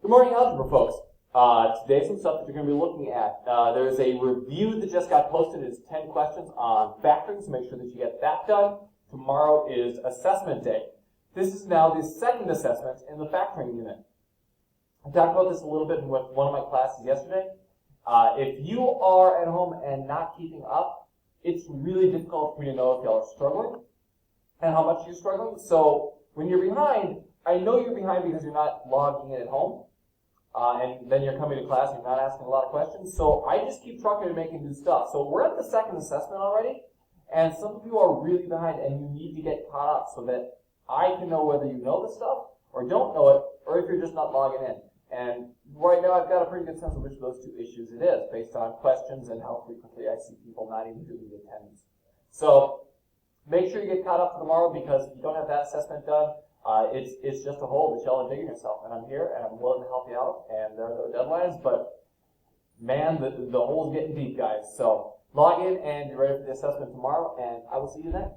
Good morning, algebra folks. Today, some stuff that you're going to be looking at. There's a review that just got posted. It's 10 questions on factoring, so make sure that you get that done. Tomorrow is assessment day. This is now the second assessment in the factoring unit. I talked about this a little bit with one of my classes yesterday. If you are at home and not keeping up, it's really difficult for me to know if y'all are struggling and how much you're struggling. So when you're behind, I know you're behind because you're not logging in at home. And then you're coming to class and you're not asking a lot of questions. So I just keep trucking and making new stuff. So we're at the second assessment already, and some of you are really behind and you need to get caught up so that I can know whether you know the stuff or don't know it, or if you're just not logging in. And right now I've got a pretty good sense of which of those two issues it is based on questions and how frequently I see people not even doing the attendance. So make sure you get caught up for tomorrow, because if you don't have that assessment done, it's just a hole that y'all are digging yourself. And I'm here and I'm willing to help you out, and there are no deadlines, but man, the hole's getting deep, guys. So log in and be ready for the assessment tomorrow, and I will see you then.